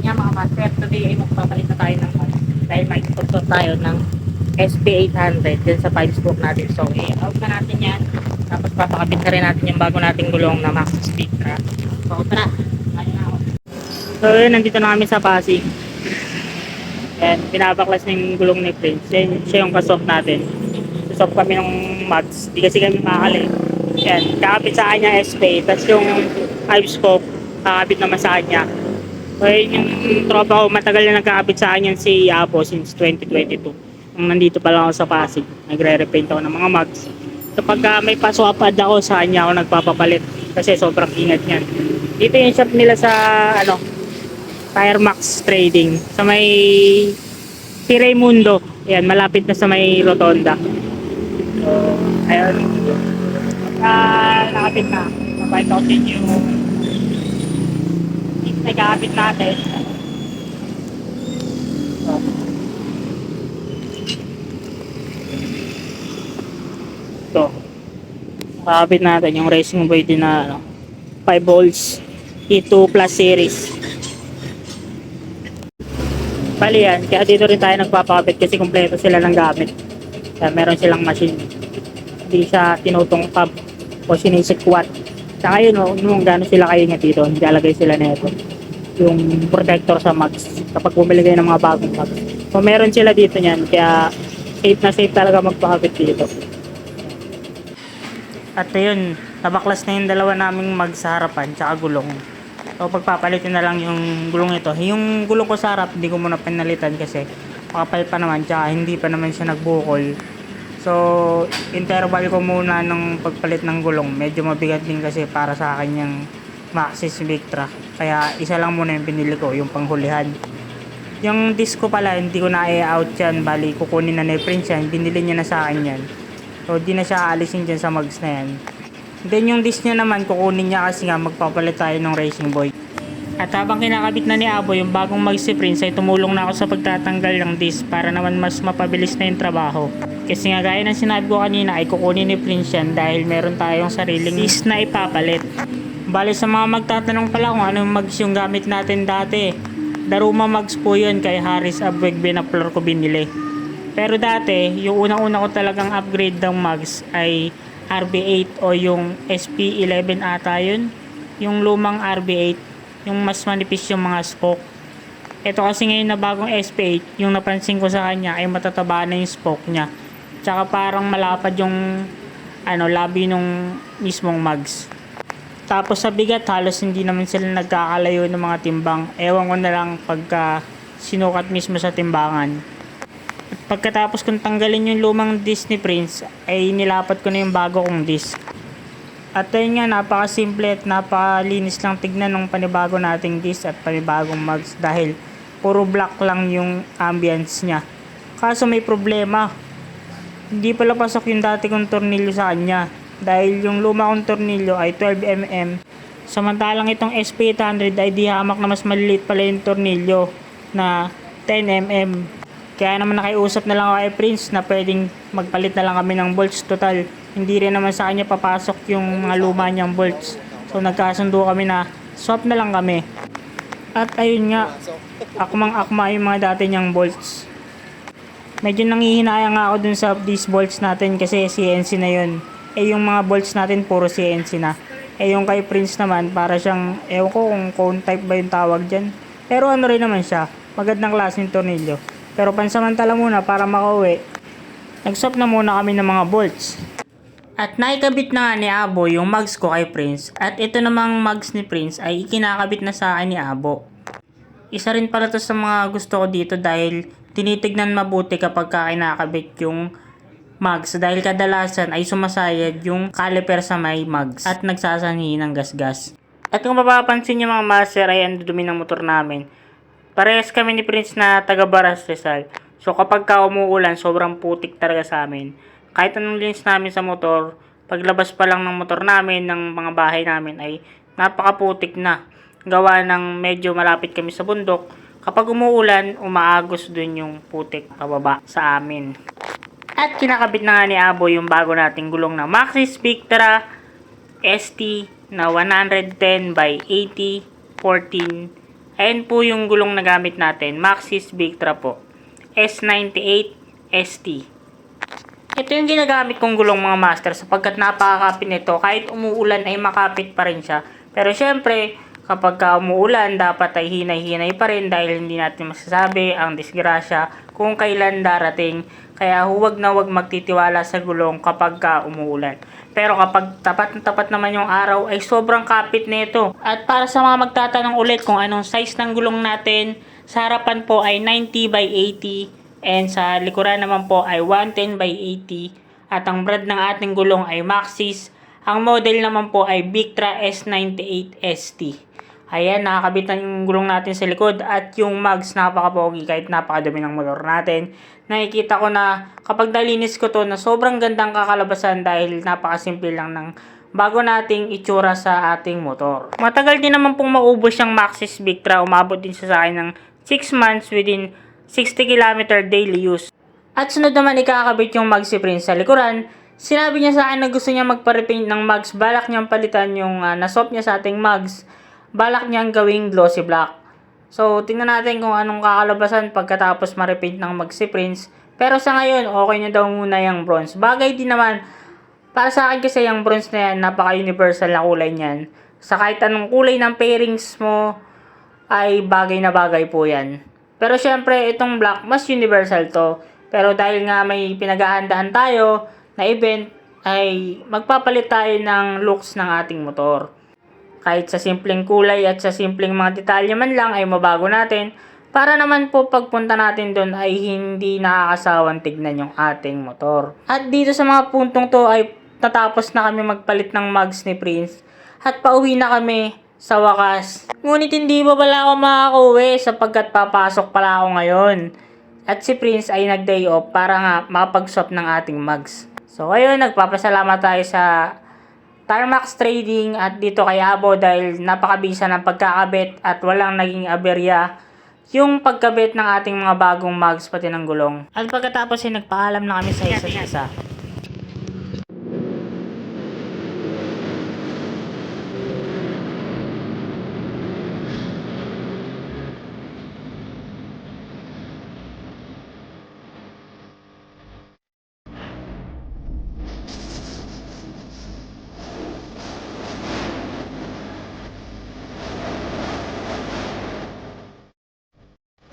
nga mga master, today ay magpapalit na tayo ng mag. Dahil may sponsor tayo ng SP800 dyan sa 5 stroke natin. So, i-out na natin yan. Tapos papakabit na rin natin yung bago nating gulong na Max Speed. So, tara. Ayun na ako. So, yun, nandito na kami sa Pasig. And pinabaklas na yung gulong ni Prince. Siya yung kasoft natin. Kasoft kami ng Max. Di kasi kami makakali. Yan, kakabit sa kanya SP. Tapos yung 5 scope, kakabit naman sa kanya. So, yun yung tropa ko, matagal na nagkakabit sa akin yan si Apo since 2022. Nung nandito pa lang ako sa Pasig, nagre-repaint ako ng mga mags. Kapag may paswapad ako, sa kanya ako nagpapapalit kasi sobrang ingat niyan. Dito yung shop nila sa Tire Max Trading sa may si Raymundo. Yan, malapit na sa may Rotonda. So, ayun. Nakapit na. Mabait ako din yung nagkakabit natin. Ito. Nakakabit natin yung Racing Boy din na 5 volts E2 Plus series. Bali yan. Kaya dito rin tayo nagpapakabit kasi kumpleto sila ng gamit. Kaya meron silang machine. Hindi siya tinutungkab o sinisikwat. Saka yun, nung gano'n sila kaingat dito, nilalagay sila na ito. Yung protector sa mags kapag bumili kayo ng mga bagong mags. So meron sila dito niyan, kaya safe na safe talaga magpakabit dito. At yun, nabaklas na yung dalawa naming mags sa harapan tsaka gulong. So pagpapalitin na lang yung gulong ito. Yung gulong ko sa harap, hindi ko muna pinalitan kasi makapal pa naman tsaka hindi pa naman siya nagbukol. So interval ko muna ng pagpalit ng gulong. Medyo mabigat din kasi para sa akin yung Maxxis Victra. Kaya isa lang muna yung pinili ko, yung panghulihan. Yung disc ko pala, hindi ko na i-out yan. Bali, kukunin na ni Prince yan. Binili niya na sa akin yan. So, di na siya aalisin dyan sa mags na yan. Then, yung disc niya naman, kukunin niya kasi nga magpapalit tayo ng Racing Boy. At habang kinakabit na ni Abo yung bagong mags si Prince, ay tumulong na ako sa pagtatanggal ng disc para naman mas mapabilis na yung trabaho. Kasi nga gaya ng sinabi ko kanina, ay kukunin ni Prince yan dahil meron tayong sariling disc na ipapalit. Bale sa mga magtatanong pala kung anong mags yung gamit natin dati. Daruma mags po yun kay Harris Abweg Benaplar ko binili. Pero dati, yung unang-una ko talagang upgrade ng mags ay RB8 o yung SP11 ata yun. Yung lumang RB8, yung mas manipis yung mga spoke. Ito kasi ngayon na bagong SP8, yung napansin ko sa kanya ay matataba na yung spoke niya. Tsaka parang malapad yung labi nung mismong mags. Tapos sa bigat, halos hindi naman sila nagkakalayo ng mga timbang. Ewan ko na lang pagka sinukat mismo sa timbangan. At pagkatapos kong tanggalin yung lumang disc ni Prince, ay nilapat ko na yung bago kong disc. At ayun nga, napakasimple at napakalinis lang tignan ng panibago nating disc at panibagong mags dahil puro black lang yung ambience niya. Kaso may problema. Hindi pala pasok yung dati kong tornilyo sa kanya. Dahil yung luma kong tornilyo ay 12mm. Samantalang itong SP800 ay di hamak na mas maliliit pala yung tornilyo na 10mm. Kaya naman nakiusap na lang ako kay Prince na pwedeng magpalit na lang kami ng bolts. Total, hindi rin naman sa kanya papasok yung mga luma niyang bolts. So nagkasundo kami na swap na lang kami. At ayun nga, akmang-akma yung mga dati niyang bolts. Medyo nangihinayang ako dun sa these bolts natin kasi CNC na yun. Yung mga bolts natin puro CNC na. Yung kay Prince naman para siyang, ewan ko kung cone type ba yung tawag dyan. Pero ano rin naman siya, magandang klase yung tornilyo. Pero pansamantala muna para makauwi, nag-swap na muna kami ng mga bolts. At naikabit na nga ni Abo yung mags ko kay Prince. At ito namang mags ni Prince ay ikinakabit na sa akin ni Abo. Isa rin pala to sa mga gusto ko dito dahil tinitignan mabuti kapag kinakabit yung mags dahil kadalasan ay sumasayad yung caliper sa may mags at nagsasanhi ng gasgas. At kung mapapansin nyo mga master ay ang dumi ng motor namin. Parehas kami ni Prince na taga Baras Rizal. So kapag umuulan sobrang putik talaga sa amin. Kahit anong linis namin sa motor, paglabas pa lang ng motor namin ng mga bahay namin ay napakaputik na. Gawa ng medyo malapit kami sa bundok. Kapag umuulan, umaagos dun yung putik pababa sa amin. At kinakabit na nga ni Abo yung bago nating gulong na Maxxis Victra ST na 110 by 80 14 Ayan po yung gulong na gamit natin. Maxxis Victra po. S98 ST. Ito yung ginagamit kong gulong mga master sapagkat napakakapit nito. Kahit umuulan ay makapit pa rin siya. Pero syempre, kapag umuulan, dapat ay hinay-hinay pa rin dahil hindi natin masasabi ang disgrasya kung kailan darating. Kaya huwag na huwag magtitiwala sa gulong kapag umuulan. Pero kapag tapat na tapat naman yung araw ay sobrang kapit nito. At para sa mga magtatanong ulit kung anong size ng gulong natin, sa harapan po ay 90 by 80 and sa likuran naman po ay 110 by 80 at ang brand ng ating gulong ay Maxxis. Ang model naman po ay Victra S98 ST. Ayan, nakakabit na yung gulong natin sa likod at yung mugs napaka-pogi kahit napakadumi ng motor natin. Nakikita ko na kapag nalinis ko to na sobrang gandang kakalabasan dahil napakasimple lang ng bago nating itsura sa ating motor. Matagal din naman pong maubos yung Maxxis Victra. Umabot din siya sa akin ng 6 months within 60 km daily use. At sunod naman ikakabit yung mugs si Prince sa likuran. Sinabi niya sa akin na gusto niya magpa-repaint ng mugs. Balak niyang palitan yung naswap niya sa ating mugs. Balak niyang gawing glossy black. So, tingnan natin kung anong kakalabasan pagkatapos ma-repaint ng mugs si Prince. Pero sa ngayon, okay na daw muna yung bronze. Bagay din naman, para sa akin kasi yung bronze na yan, napaka-universal na kulay niyan. Sa kahit anong kulay ng pairings mo, ay bagay na bagay po yan. Pero syempre, itong black, mas universal to. Pero dahil nga may pinaghahandaan tayo na event, ay magpapalit tayo ng looks ng ating motor. Kahit sa simpleng kulay at sa simpleng mga detalye man lang ay mabago natin para naman po pagpunta natin doon ay hindi nakakasawang tignan yung ating motor. At dito sa mga puntong to ay natapos na kami magpalit ng mugs ni Prince at pauwi na kami sa wakas. Ngunit hindi pa pala ako makakauwi sapagkat papasok pala ako ngayon. At si Prince ay nag-day off para nga makapag-swap ng ating mugs. So ayun, nagpapasalamat tayo sa Tarmac Trading at dito kay Abo dahil napakabisa ng pagkakabit at walang naging aberya yung pagkabit ng ating mga bagong mugs pati ng gulong. At pagkatapos ay nagpaalam na kami sa isa't isa.